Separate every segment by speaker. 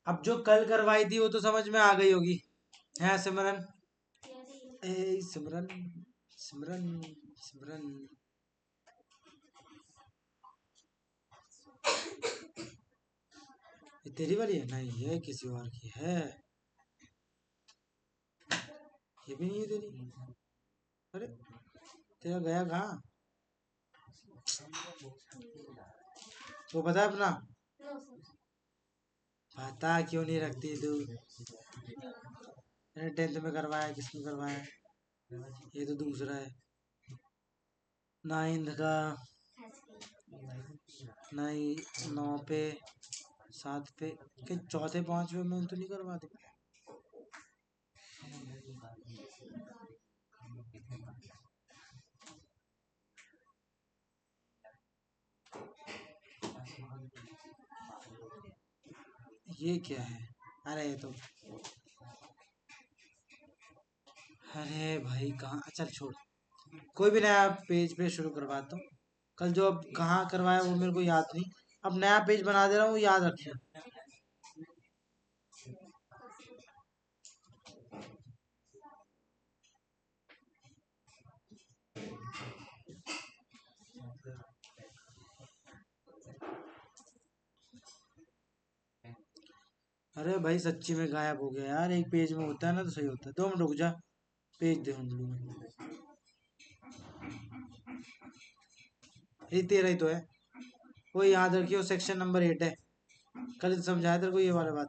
Speaker 1: अब जो कल करवाई थी वो तो समझ में आ गई होगी, है सिमरन? ए सिमरन, सिमरन, सिमरन। ये तेरी वाली है? नहीं, ये किसी और की है। ये भी नहीं है तेरी। अरे तेरा गया कहाँ? वो पता है अपना? पता क्यों नहीं रखती तू? मैंने 10th में करवाया, किसने करवाया? ये तो दूसरा है। 9th का नहीं, 9 पे, 7 पे, के चौथे 5वें में तो नहीं करवाते। ये क्या है? अरे ये तो, अरे भाई कहाँ, चल छोड़, कोई भी नया पेज पे शुरू करवाता हूँ। कल जो अब कहाँ करवाया वो मेरे को याद नहीं। अब नया पेज बना दे रहा हूँ, याद रखिए। अरे भाई सच्ची में गायब हो गया यार, एक पेज में होता है ना तो सही होता है। 2 मिनट रुक जा, पेज दे दूँ। ये तेरा ही तो है, वो याद रखियो, सेक्शन नंबर 8 है। कल तो समझाया तेरे को ये वाला बात।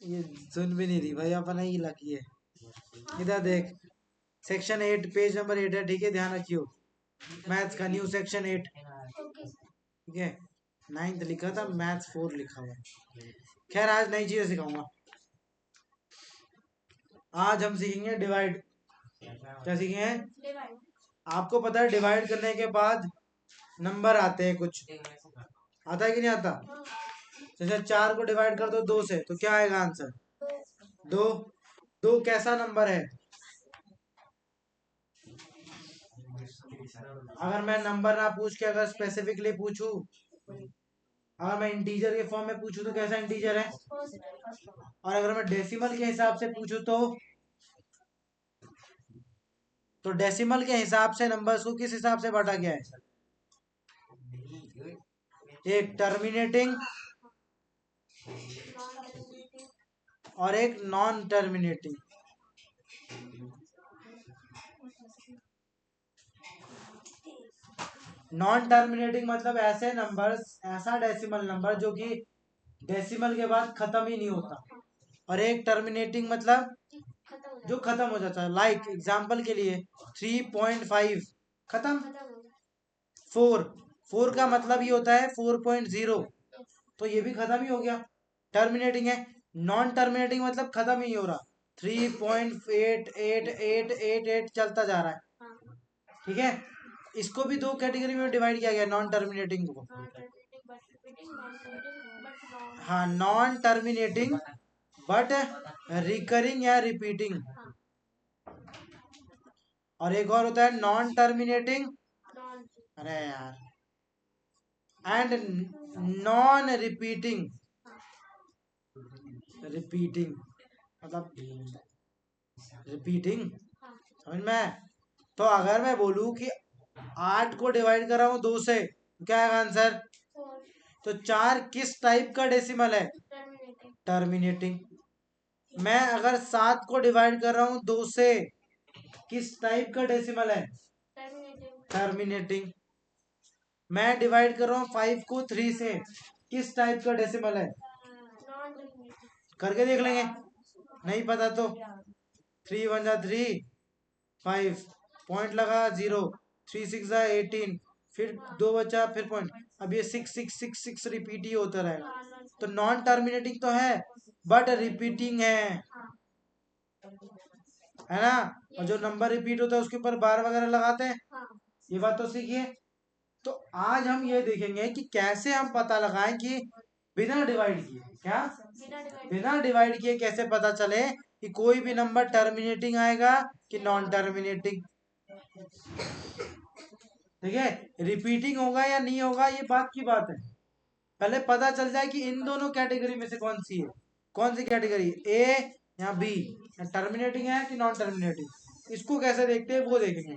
Speaker 1: ये सुन भी नहीं रही भाई, अपना ही लकी है। इधर देख, सेक्शन 8 पेज नंबर 8 है, ठीक है, ध्यान रखियो। मैथ्स का न्यू सेक्शन 8, ठीक है। 9th लिखा था, मैथ्स 4 लिखा हुआ है। खैर आज नई चीजें सिखाऊंगा। आज हम सीखेंगे डिवाइड। क्या सीखेंगे? आपको पता है डिवाइड करने के बाद नंबर आते हैं कुछ, आता है कि नहीं आता? जैसे 4 को डिवाइड कर दो 2 से तो क्या आएगा आंसर? 2। 2 कैसा नंबर है? अगर मैं नंबर ना पूछ के अगर स्पेसिफिकली पूछूं, अगर मैं इंटीजर के फॉर्म में पूछूं तो कैसा इंटीजर है? और अगर मैं डेसिमल के हिसाब से पूछूं तो डेसिमल के हिसाब से नंबर्स को किस हिसाब से बांटा गया है? एक टर्मिनेटिंग और एक नॉन टर्मिनेटिंग। नॉन टर्मिनेटिंग मतलब ऐसे नंबर्स, ऐसा डेसिमल नंबर जो कि डेसिमल के बाद खत्म ही नहीं होता। और एक टर्मिनेटिंग मतलब जो खत्म हो जाता है। लाइक एग्जांपल के लिए 3.5 खत्म। 4, 4 का मतलब ये होता है 4.0, तो ये भी खत्म ही हो गया, टर्मिनेटिंग है। नॉन टर्मिनेटिंग मतलब खत्म ही नहीं हो रहा, 3.8888 चलता जा रहा है, ठीक है। इसको भी 2 कैटेगरी में डिवाइड किया गया, नॉन टर्मिनेटिंग को। हाँ, नॉन टर्मिनेटिंग बट रिकरिंग या रिपीटिंग। और एक और होता है नॉन टर्मिनेटिंग, अरे यार, एंड नॉन रिपीटिंग। रिपीटिंग मतलब रिपीटिंग, समझ में? तो अगर मैं बोलूं कि 8 को डिवाइड कर रहा हूं 2 से तो क्या आएगा आंसर? तो 4 किस टाइप का डेसिमल है? टर्मिनेटिंग। मैं अगर 7 को डिवाइड कर रहा हूं 2 से, किस टाइप का डेसिमल है? टर्मिनेटिंग। मैं डिवाइड कर रहा हूं 5 को 3 से, किस टाइप का डेसिमल है? करके देख लेंगे, नहीं पता तो 3 1 जा 3, 5 पॉइंट लगा 0, 3 6 जा 18, फिर 2 बचा, फिर पॉइंट। अब ये 6 6 6 6 रिपीट ही होता रहेगा, तो नॉन टर्मिनेटिंग तो है बट रिपीटिंग है ना। और जो नंबर रिपीट होता है उसके ऊपर बार वगैरह लगाते हैं, ये बात तो सीखिए। तो आज हम ये देखेंगे कि कैसे हम पता लगाएं कि बिना डिवाइड किए, क्या बिना डिवाइड किए कैसे पता चले कि कोई भी नंबर टर्मिनेटिंग आएगा कि नॉन टर्मिनेटिंग, ठीक है। रिपीटिंग होगा या नहीं होगा ये बात की बात है पहले पता चल जाए कि इन दोनों कैटेगरी में से कौन सी है, कौन सी कैटेगरी, ए या बी, टर्मिनेटिंग है कि नॉन टर्मिनेटिंग। इसको कैसे देखते हैं वो देखेंगे।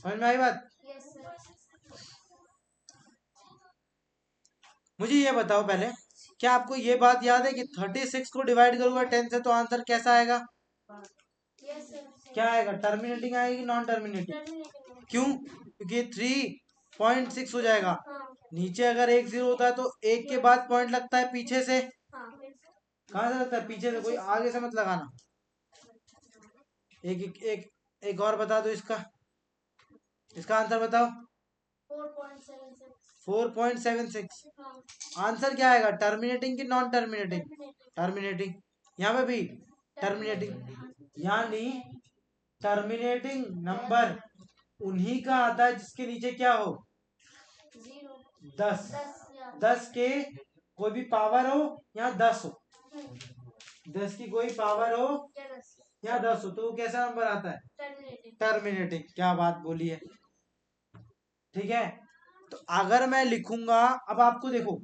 Speaker 1: समझ में आई बात? मुझे ये बताओ पहले, क्या आपको ये बात याद है कि 36 को डिवाइड करूंगा 10 से तो आंसर कैसा आएगा? क्या आएगा, टर्मिनेटिंग आएगी नॉन टर्मिनेटिंग? क्यों? क्योंकि 3.6 हो जाएगा। नीचे अगर 1 0 होता है तो 1 के बाद पॉइंट लगता है पीछे से। कहां से लगता है? पीछे से, कोई आगे से मत लगाना। एक एक एक, एक और बता दो इसका, इसका आंसर बताओ। 4.76। आंसर क्या आएगा, टर्मिनेटिंग की नॉन टर्मिनेटिंग? टर्मिनेटिंग। यहाँ पे भी टर्मिनेटिंग, यानी टर्मिनेटिंग नंबर उन्हीं का आता है जिसके नीचे क्या हो, 10। 10 के कोई भी पावर हो या 10 हो, 10 की कोई पावर हो या 10 हो, तो वो कैसा नंबर आता है, टर्मिनेटिंग। क्या बात बोली है, ठीक है। तो अगर मैं लिखूंगा, अब आपको देखो,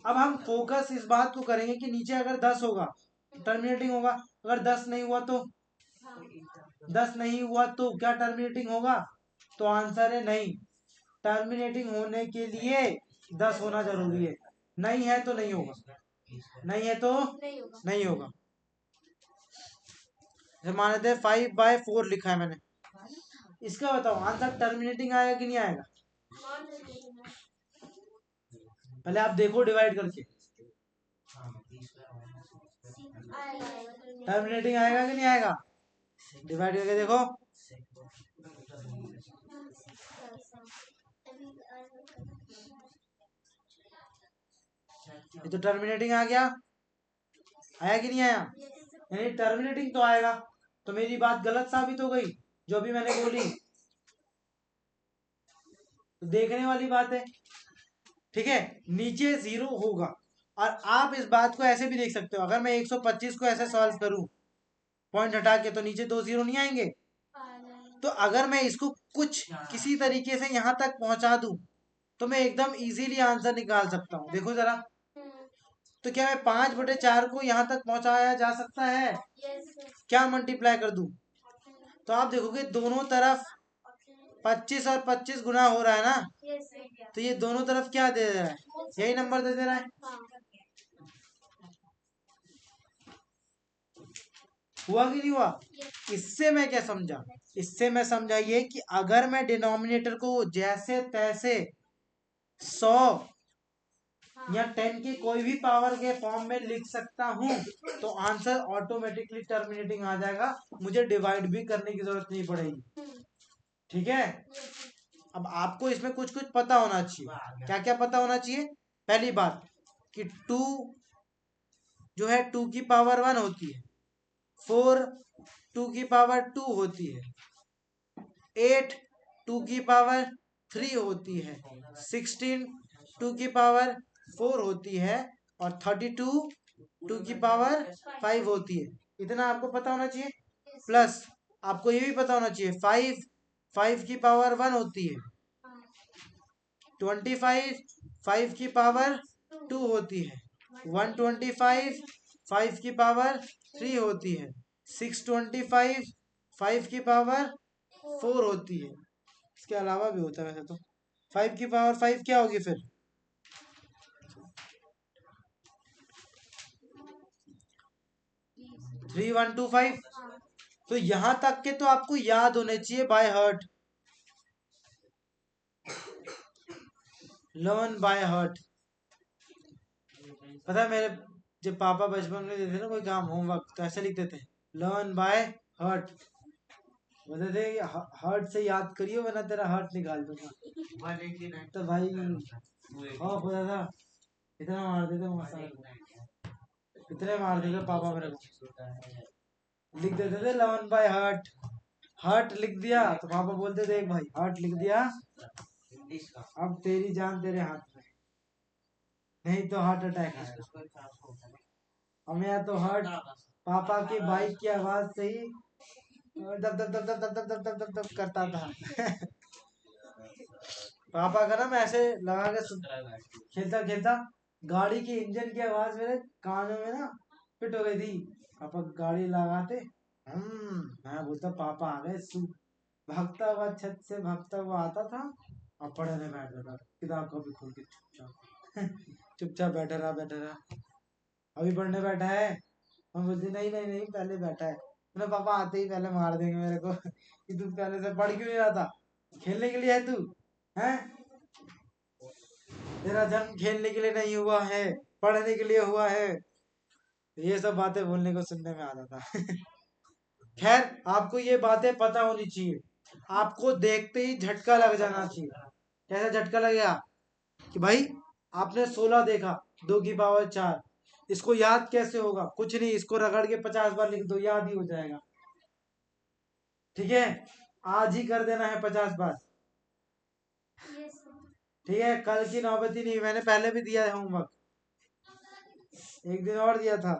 Speaker 1: अब हम फोकस इस बात को करेंगे कि नीचे अगर 10 होगा टर्मिनेटिंग होगा, अगर 10 नहीं हुआ तो, 10 नहीं हुआ तो क्या टर्मिनेटिंग होगा? तो आंसर है नहीं। टर्मिनेटिंग होने के लिए 10 होना जरूरी है, नहीं है तो नहीं होगा, नहीं है तो नहीं होगा। जैसे मान लेते 5/4 लिखा है मैंने, इसका बताओ आंसर टर्मिनेटिंग आएगा कि नहीं आएगा? पहले आप देखो डिवाइड करके, टर्मिनेटिंग आएगा कि नहीं आएगा? डिवाइड करके देखो। ये तो टर्मिनेटिंग आ गया, आया कि नहीं आया? यानी टर्मिनेटिंग तो आएगा, तो मेरी बात गलत साबित हो गई जो भी मैंने बोली, तो देखने वाली बात है, ठीक है। नीचे 0 होगा, और आप इस बात को ऐसे भी देख सकते हो, अगर मैं 125 को ऐसे सॉल्व करूं पॉइंट हटा के, तो नीचे 2 0 नहीं आएंगे। तो अगर मैं इसको कुछ किसी तरीके से यहां तक पहुंचा दूं तो मैं एकदम इजीली आंसर निकाल सकता हूं। देखो जरा, तो क्या मैं 5/4 को यहां तक पहुंचाया जा सकता है? क्या मल्टीप्लाई कर दूं? तो आप देखोगे दोनों तरफ 25 और 25 गुना हो रहा है ना, तो ये दोनों तरफ क्या दे रहा है, यही नंबर दे रहा है। हुआ कि नहीं हुआ? इससे मैं क्या समझा, इससे मैं समझा ये कि अगर मैं डिनोमिनेटर को जैसे तैसे 100 या 10 की कोई भी पावर के फॉर्म में लिख सकता हूं, तो आंसर ऑटोमेटिकली टर्मिनेटिंग आ जाएगा, मुझे डिवाइड भी करने की जरूरत नहीं पड़ेगी, ठीक है। अब आपको इसमें कुछ कुछ पता होना चाहिए। क्या क्या पता होना चाहिए? पहली बात कि 2 जो है 2 की पावर 1 होती है, 4 2 की पावर 2 होती है, 8 2 की पावर 3 होती है, 16 2 की पावर 4 होती है, और 32 2 की पावर 5 होती है। इतना आपको पता होना चाहिए। प्लस आपको ये भी पता होना चाहिए 5 की पावर 1 होती है, 25 5 की पावर 2 होती है, 125 5 की पावर 3 होती है, 625 5 की पावर 4 होती है। इसके अलावा भी होता है वैसे तो। 5 की पावर 5 क्या होगी फिर? 3125। तो यहां तक के तो आपको याद होने चाहिए by heart, learn by heart. पता है मेरे जब पापा बचपन में देते थे ना कोई काम होमवर्क, तो ऐसे लिखते थे, लर्न बाय हार्ट। बोलते थे हार्ट से याद करियो वरना तेरा हार्ट निकाल दूंगा। तो भाई खौफ होता था, इतना मार देते इतने मार देते पापा मेरे को। लिख देते थे लर्न बाय हार्ट, हार्ट लिख दिया तो पापा बोलते थे भाई हार्ट लिख दिया, अब तेरी जान तेरे हाथ में, नहीं तो हार्ट अटैक आएगा। हमें यहाँ तो हार्ट पापा की बाइक की आवाज से ही दब दब दब दब दब दब दब दब दब करता था। पापा का ना मैं ऐसे लगा के खेलता खेलता गाड़ी की इंजन की आवाज मेरे कानों में ना फिट हो गई थी। पापा गाड़ी लगाते, मैं बोलता पापा आ गए। भागता हुआ छत से भागता हुआ आता था और पढ़ने बैठता था, किताब कॉपी खोल के चुपचाप चुपचाप बैठा रहा। अभी पढ़ने बैठा है, हम बोलते नहीं नहीं नहीं पहले बैठा है। मैंने पापा आते ही पहले मार देंगे मेरे को कि तू पहले से पढ़ क्यों नहीं रहा था, खेलने के लिए है तू, हैं? तेरा जन्म खेलने के लिए नहीं हुआ है, पढ़ने के लिए हुआ है। ये सब बातें बोलने को सुनने में आता था खैर आपको ये बातें पता होनी चाहिए, आपको देखते ही झटका लग जाना चाहिए। कैसा झटका लगेगा कि भाई आपने 16 देखा, 2 की पावर 4, इसको याद कैसे होगा? कुछ नहीं, इसको रगड़ के 50 बार लिख दो, याद ही हो जाएगा। ठीक है, आज ही कर देना है 50 बार। ठीक है, कल की नौबत ही नहीं, मैंने पहले भी दिया है होमवर्क, एक दिन और दिया था।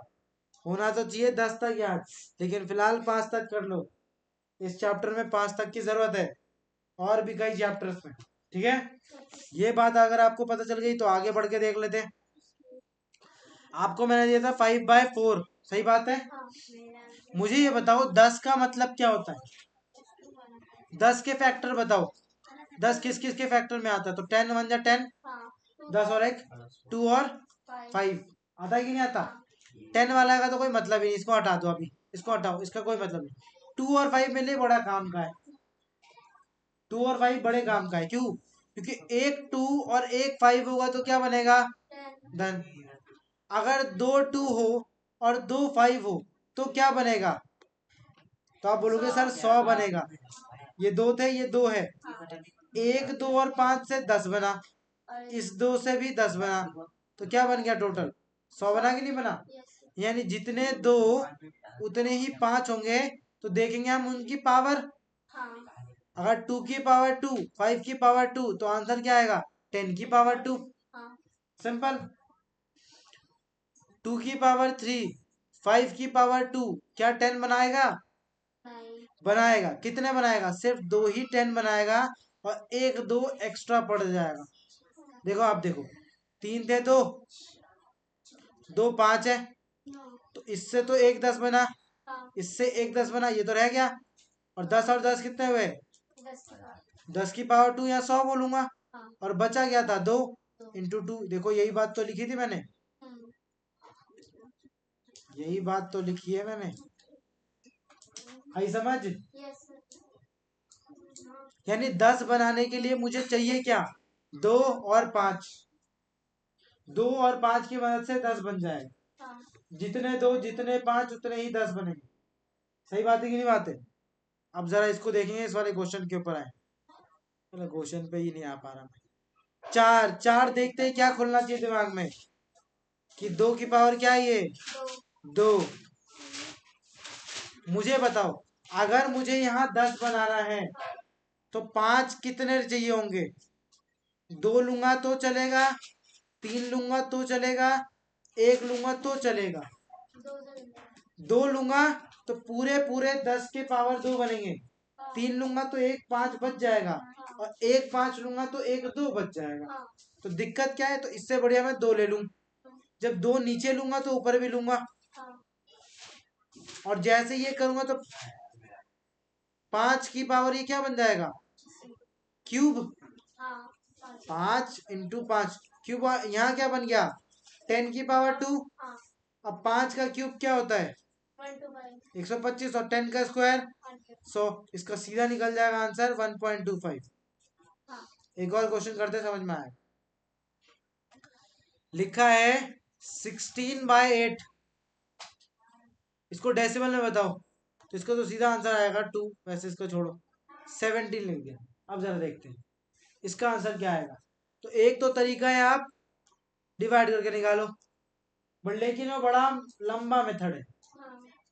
Speaker 1: होना तो चाहिए 10 तक याद, लेकिन फिलहाल 5 तक कर लो। इस चैप्टर में 5 तक की जरूरत है, और भी कई चैप्टर्स में। ठीक है, ये बात अगर आपको पता चल गई तो आगे बढ़ के देख लेते हैं। आपको मैंने दिया था 5/4, सही बात है। मुझे ये बताओ 10 का मतलब क्या होता है? 10 के फैक्टर बताओ, 10 किस किस के फैक्टर में आता है? तो 10 1 जा 10, 10 और 1 2 और 5, आता है कि नहीं आता? 10 वाला का तो कोई मतलब ही नहीं, इसको हटा दो अभी, इसको हटाओ, इसका कोई मतलब नहीं। 2 और 5 मेरे लिए बड़ा काम का है, 2 और 5 बड़े काम का है। क्यों? क्योंकि एक 2 और एक 5 होगा तो क्या बनेगा? 10। अगर 2 2 हो और 2 5 हो तो क्या बनेगा? तो आप बोलोगे सर 100 बनेगा। ये 2 थे, ये 2 है, 1 2 और 5 से 10 बना, इस 2 से भी 10 बना, तो क्या बन गया टोटल? 100 बना कि नहीं बना? यानी जितने 2 उतने ही 5 होंगे, तो देखेंगे हम उनकी पावर। अगर 2 की पावर 2, 5 की पावर 2, तो आंसर क्या आएगा? 10 की पावर 2। सिंपल। 2 की पावर 3, 5 की पावर 2, क्या 10 बनाएगा? बनाएगा। कितने बनाएगा? सिर्फ 2 ही 10 बनाएगा, और एक 2 एक्स्ट्रा पड़ जाएगा। देखो आप देखो, 3 थे तो 2 5 है, तो इससे तो एक 10 बना, इससे एक 10 बना, ये तो रह गया। और 10 और 10 कितने हुए? 10 की पावर 2 या 100 बोलूंगा, और बचा क्या था? 2 इंटू 2। देखो यही बात तो लिखी थी मैंने, यही बात तो लिखी है मैंने, आई समझ? यानी 10 बनाने के लिए मुझे चाहिए क्या? 2 और 5, 2 और 5 की मदद से 10 बन जाएगा। जितने 2 जितने 5 उतने ही 10 बनेंगे। सही बात है कि नहीं बात है? अब जरा इसको देखेंगे, इस वाले क्वेश्चन के ऊपर आए। चलो क्वेश्चन पे ही नहीं आ पा रहा मैं। 4 4 देखते ही क्या खुलना चाहिए दिमाग में कि 2 की पावर क्या है? ये 2। मुझे बताओ, अगर मुझे यहाँ 10 बनाना है तो 5 कितने चाहिए होंगे? 2 लूंगा तो चलेगा, 3 लूंगा तो चलेगा, 1 लूंगा तो चलेगा। 2 लूंगा तो पूरे पूरे 10 के पावर 2 बनेंगे, 3 लूंगा तो 1 5 बच जाएगा, और 1 5 लूंगा तो 1 2 बच जाएगा। तो दिक्कत क्या है? तो इससे बढ़िया मैं 2 ले लूं। जब 2 नीचे लूंगा तो ऊपर भी लूंगा, और जैसे ये करूंगा तो 5 की पावर ये क्या बन जाएगा? क्यूब। 5 इंटू 5 क्यूब, यहाँ क्या बन गया? 10 की पावर 2। अब 5 का क्यूब क्या होता है? 125, और 10 का स्क्वायर 100। इसका सीधा निकल जाएगा आंसर 1.25। एक और क्वेश्चन करते, समझ में आए। लिखा है 16/8, इसको डेसिमल में बताओ, तो इसका तो सीधा आंसर आएगा 2, वैसे इसको छोड़ो, 17 लिख दिया। अब जरा देखते हैं इसका आंसर क्या आएगा। तो एक तो तरीका है आप डिवाइड करके निकालो, बट लेकिन वो बड़ा लंबा मेथड है,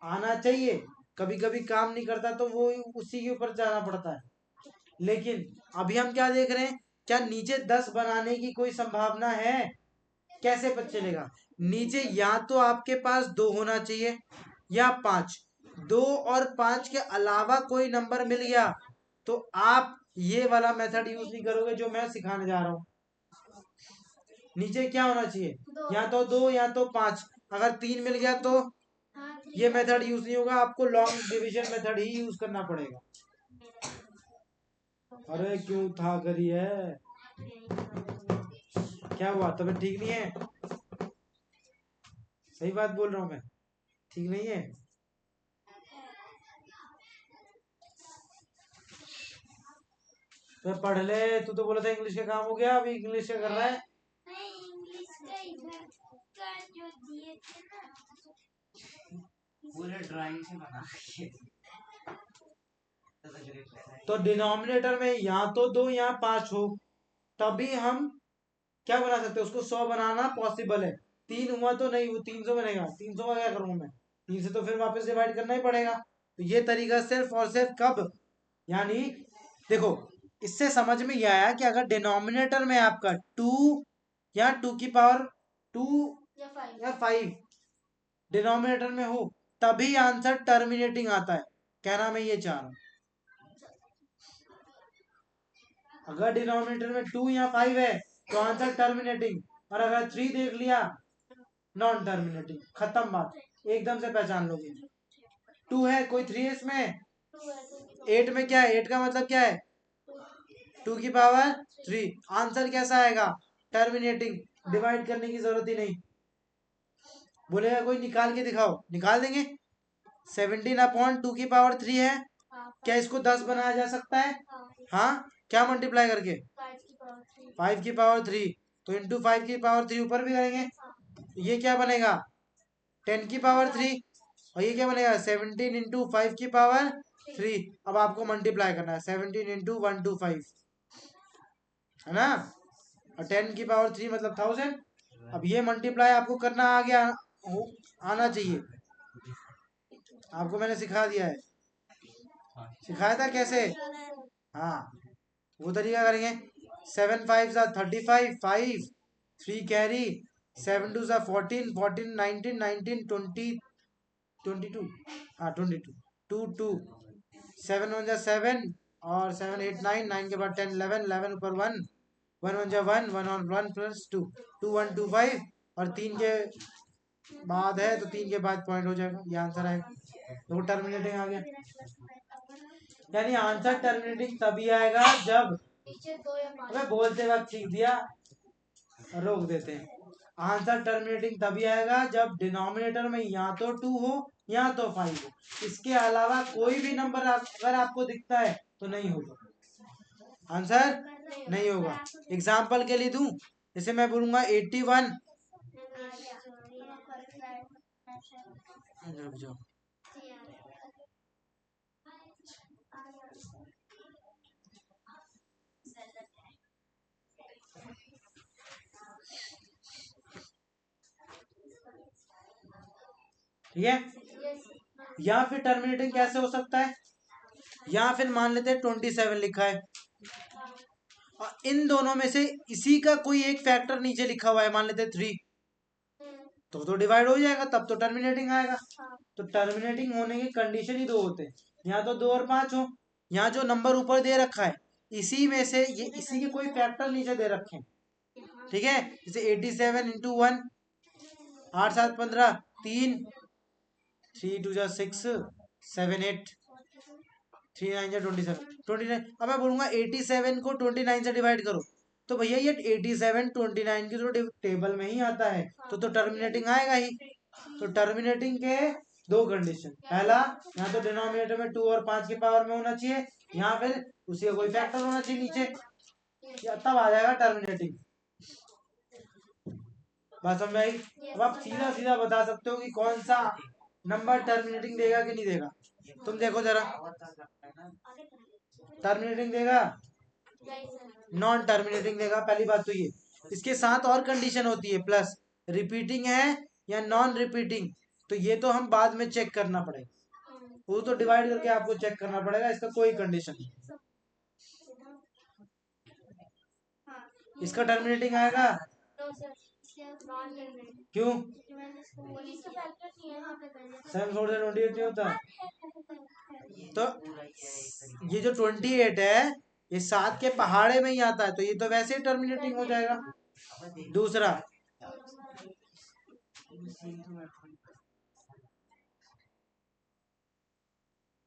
Speaker 1: आना चाहिए। कभी कभी काम नहीं करता तो वो उसी के ऊपर जाना पड़ता है। लेकिन अभी हम क्या देख रहे हैं, क्या नीचे 10 बनाने की कोई संभावना है? कैसे पता चलेगा? नीचे या तो आपके पास 2 होना चाहिए या 5, 2 और 5 के अलावा कोई नंबर मिल गया तो आप ये वाला मेथड यूज नहीं करोगे जो मैं सिखाने जा रहा हूँ। नीचे क्या होना चाहिए, या तो 2 या तो 5। अगर 3 मिल गया तो ये मेथड यूज नहीं होगा, आपको लॉन्ग डिवीजन मेथड ही यूज करना पड़ेगा। अरे क्यों था करी है, क्या हुआ, तबीयत ठीक नहीं है? सही बात बोल रहा हूँ मैं, ठीक नहीं है? तो पढ़ ले, तू तो बोला था इंग्लिश का काम हो गया, अभी इंग्लिश का कर रहा है।
Speaker 2: इंग्लिश का इधर का जो दिए थे ना पूरे ड्राइंग से बना के,
Speaker 1: तो डिनोमिनेटर में या तो 2 या 5 हो, तभी हम क्या बना सकते हैं, उसको 100 बनाना पॉसिबल है। 3 हुआ तो नहीं, वो 300 बनेगा, 300 का क्या करूं मैं, 3 से तो फिर वापस डिवाइड करना ही पड़ेगा। तो ये तरीका सिर्फ और सिर्फ कब, यानी देखो, इससे समझ में यह आया कि अगर डिनोमिनेटर में आपका 2 या 2 की पावर 2 या 5 डिनोमिनेटर में हो, तभी आंसर टर्मिनेटिंग आता है। कहना मैं ये चाह रहा हूं, अगर डिनोमिनेटर में 2 या 5 है तो आंसर टर्मिनेटिंग, और अगर 3 देख लिया नॉन टर्मिनेटिंग, खत्म बात, एकदम से पहचान लोगे। 2 है, कोई 3 है इसमें, 8 में क्या है, 8 का मतलब क्या है, 2 की पावर 3, आंसर कैसा आएगा, टर्मिनेटिंग, डिवाइड करने की जरूरत ही नहीं। बोलेगा कोई निकाल के दिखाओ, निकाल देंगे। 17/2 की पावर 3 है, क्या इसको 10 बनाया जा सकता है? हाँ, क्या मल्टीप्लाई करके, 5 की पावर 3, तो इंटू 5 की पावर 3 ऊपर भी करेंगे, तो ये क्या बनेगा, 10 की पावर 3, और ये क्या बनेगा, 17 इंटू 5 की पावर 3। अब आपको मल्टीप्लाई करना है, 17 इंटू 125, है ना, और 10 की पावर 3 मतलब 1000। अब ये मल्टीप्लाई आपको करना आ गया, आना चाहिए, आपको मैंने सिखा दिया है, सिखाया था कैसे, हाँ, वो तरीका करेंगे। 7 5 35, 5 3 कैरी, 7 2 14, 14 19, 19 20 22, हाँ 22 2 2, 7 1 7, और 7 8 9, 9 के बाद 10 11, 11 ऊपर 1, 1 1 1, 1 और 1 प्लस 2, 2 1 2 5, और 3 के बाद है तो 3 के बाद पॉइंट हो जाएगा, ये आंसर आएगा, तो टर्मिनेटिंग आ गया। यानी आंसर टर्मिनेटिंग तभी आएगा जब, अबे बोलते वक्त सीख दिया, रोक देते हैं। आंसर टर्मिनेटिंग तभी आएगा जब डिनोमिनेटर में या तो 2 हो या तो 5 हो, इसके अलावा कोई भी नंबर अगर आपको दिखता है तो नहीं होगा, आंसर नहीं होगा। एग्जाम्पल के लिए दूं, जैसे मैं बोलूंगा 81, जाओ, ठीक है, या फिर टर्मिनेटिंग कैसे हो सकता है, या फिर मान लेते हैं 27 लिखा है, और इन दोनों में से इसी का कोई एक फैक्टर नीचे लिखा हुआ है, मान लेते 3, तो डिवाइड हो जाएगा, तब तो टर्मिनेटिंग आएगा। तो टर्मिनेटिंग होने की कंडीशन ही 2 होते हैं, या तो 2 और 5 हो, यहाँ जो नंबर ऊपर दे रखा है इसी में से ये इसी के कोई फैक्टर नीचे दे रखे हैं, ठीक है, जैसे 87 इंटू 1, 8 7 15, 3 3 2 6 7 8, 3 9 27, 29। अब मैं बोलूंगा 87 को 29 से डिवाइड करो, तो भैया ये 87 29 की तो टेबल में ही आता है, तो टर्मिनेटिंग आएगा ही। तो टर्मिनेटिंग के 2 कंडीशन, पहला यहाँ तो डिनोमिनेटर में 2 और 5 की पावर में होना चाहिए, यहाँ फिर उसी का कोई फैक्टर होना चाहिए नीचे, या तब आ जाएगा टर्मिनेटिंग। बात समझ आई? अब आप सीधा सीधा बता सकते हो कि कौन सा नंबर टर्मिनेटिंग देगा कि नहीं देगा, तुम देखो जरा, टर्मिनेटिंग देगा, नॉन टर्मिनेटिंग देगा, पहली बात तो ये। इसके साथ और कंडीशन होती है प्लस, रिपीटिंग है या नॉन रिपीटिंग, तो ये तो हम बाद में चेक करना पड़ेगा, वो तो डिवाइड करके आपको चेक करना पड़ेगा, इसका कोई कंडीशन नहीं। इसका टर्मिनेटिंग आएगा क्यों, 7 4 28 नहीं होता, तो ये जो 28 है ये 7 के पहाड़े में ही आता है, तो ये तो वैसे ही टर्मिनेटिंग हो जाएगा। दूसरा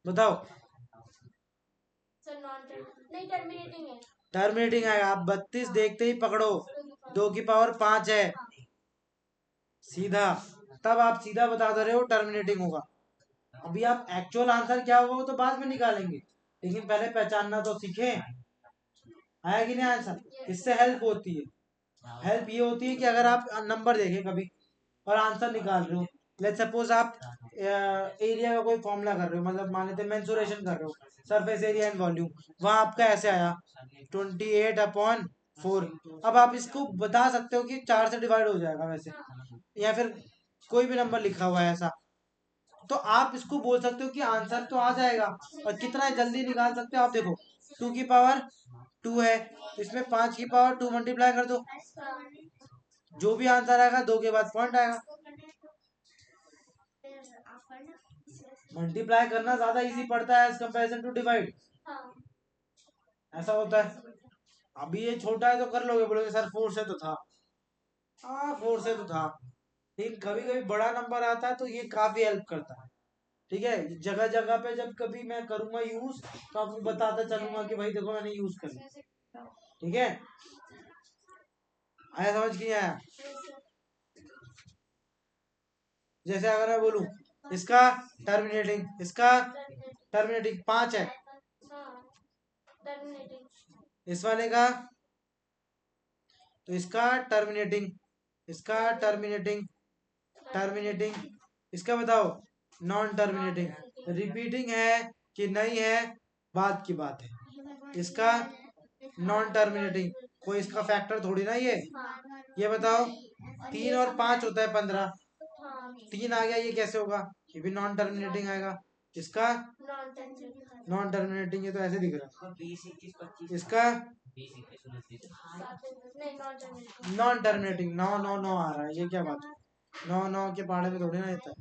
Speaker 1: बताओ,
Speaker 2: नहीं टर्मिनेटिंग है,
Speaker 1: टर्मिनेटिंग आएगा। आप 32 देखते ही पकड़ो, 2 की पावर 5 है सीधा, तब आप सीधा बता दे रहे हो टर्मिनेटिंग होगा। अभी आप एक्चुअल आंसर क्या होगा वो तो बाद में निकालेंगे, लेकिन पहले पहचानना तो सीखें। आया कि नहीं आंसर? इससे हेल्प होती है। हेल्प ये होती है कि अगर आप नंबर देखें कभी और आंसर निकाल रहे हो, लेट्स सपोज आप एरिया का कोई फॉर्मूला कर रहे हो, मतलब मान लेते मेंसुरेशन कर रहे हो, सरफेस एरिया एंड वॉल्यूम, वहां आपका ऐसे आया 28/4। अब आप इसको बता सकते हो कि 4 से डिवाइड हो जाएगा वैसे, या फिर कोई भी नंबर लिखा हुआ है ऐसा, तो आप इसको बोल सकते हो कि आंसर तो आ जाएगा। और कितना जल्दी निकाल सकते हो आप देखो, 2 की पावर 2 है, इसमें 5 की पावर 2 मल्टीप्लाई कर दो, जो भी आंसर आएगा 2 के बाद पॉइंट आएगा। मल्टीप्लाई करना ज्यादा इजी पड़ता है एज कंपैरिजन टू डिवाइड, ऐसा होता है। अभी ये छोटा है तो कर लोगे, बोलोगे सर 4 से तो था, हाँ 4 से तो था, लेकिन कभी कभी बड़ा नंबर आता है तो ये काफी हेल्प करता है। ठीक है, जगह जगह पे जब कभी मैं करूंगा यूज तो आपको बताता चलूंगा कि भाई देखो मैंने यूज कर लिया। ठीक है, आया समझ नहीं आया? जैसे अगर मैं बोलूं इसका इसका टर्मिनेटिंग 5 है, इस वाले का तो इसका टर्मिनेटिंग टर्मिनेटिंग, इसका बताओ नॉन टर्मिनेटिंग। रिपीटिंग है कि नहीं है बात की बात है। इसका नॉन टर्मिनेटिंग, कोई इसका फैक्टर थोड़ी ना ये बताओ 3 और 5 होता है 15, 3 आ गया, ये कैसे होगा? ये भी नॉन टर्मिनेटिंग आएगा। इसका नॉन टर्मिनेटिंग, ये तो ऐसे दिख रहा है। इसका नॉन टर्मिनेटिंग, 9 9 9 आ रहा है, ये क्या बात है? 9 9 के पहाड़े में थोड़ी ना रहता है।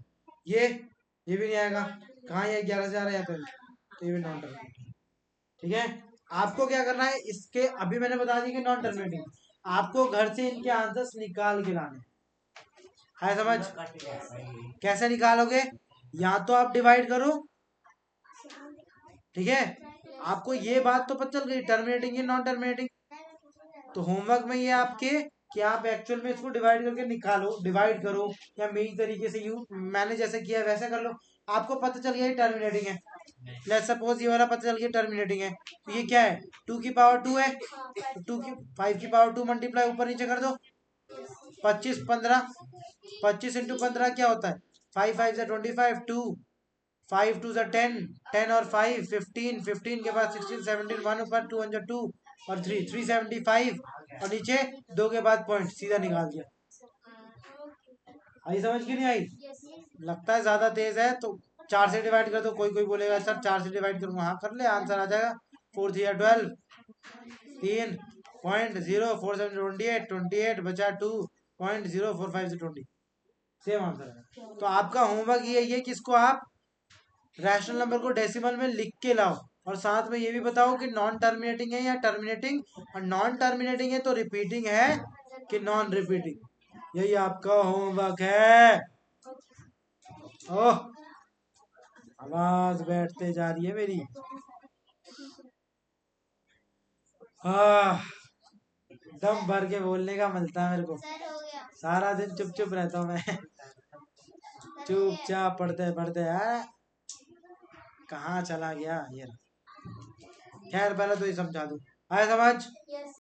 Speaker 1: ये भी नहीं आएगा, कहाँ ये 11 से आ रहा है तो ये भी नॉन टर्मिनेटिंग। ठीक है, आपको क्या करना है, इसके अभी मैंने बता दी कि नॉन टर्मिनेटिंग, आपको घर से इनके आंसर्स निकाल के लाने। है समझ? कैसे निकालोगे? या तो आप डिवाइड करो, ठीक है, आपको ये बात तो पता चल गई टर्मिनेटिंग है नॉन टर्मिनेटिंग, तो होमवर्क में ये आपके कि आप एक्चुअल में इसको डिवाइड करके निकालो, डिवाइड करो, या मेरी तरीके से मैंने जैसे किया वैसे कर लो, आपको पता चल गया ये टर्मिनेटिंग है। लेट्स सपोज ये वाला पता चल गया टर्मिनेटिंग है, तो ये क्या है? 2 की पावर 2 है, तो 5 की पावर 2 मल्टीप्लाई ऊपर नीचे कर दो, 25 15, 25 इंटू 15 क्या होता है? 5 5 से 25, 2 5 2 से 10, 10 और 5 15, 15 के बाद 16 17, 1 ऊपर 2 1 2 और 3 375, और नीचे 2 के बाद पॉइंट सीधा निकाल दिया। आई समझ की नहीं आई? लगता है ज्यादा तेज है तो 4 से डिवाइड कर दो, कोई कोई बोलेगा सर 4 से डिवाइड करूंगा, हाँ कर ले, आंसर आ जाएगा 4 3 12, 3.0, 4 7 28, 28 बचा 2.045 से 20, सेम आंसर है। तो आपका होमवर्क ये है कि इसको आप रैशनल नंबर को डेसिमल में लिख के लाओ, और साथ में ये भी बताओ कि नॉन टर्मिनेटिंग है या टर्मिनेटिंग, और नॉन टर्मिनेटिंग है तो रिपीटिंग है कि नॉन रिपीटिंग। यही आपका होमवर्क है। ओह, आवाज बैठते जा रही है मेरी। दम भर के बोलने का मिलता है मेरे को, सारा दिन चुप चुप रहता हूँ मैं चुपचाप पढ़ते पढ़ते यार कहाँ चला गया ये। खैर पहले तो ये समझा दूं, आया समझ?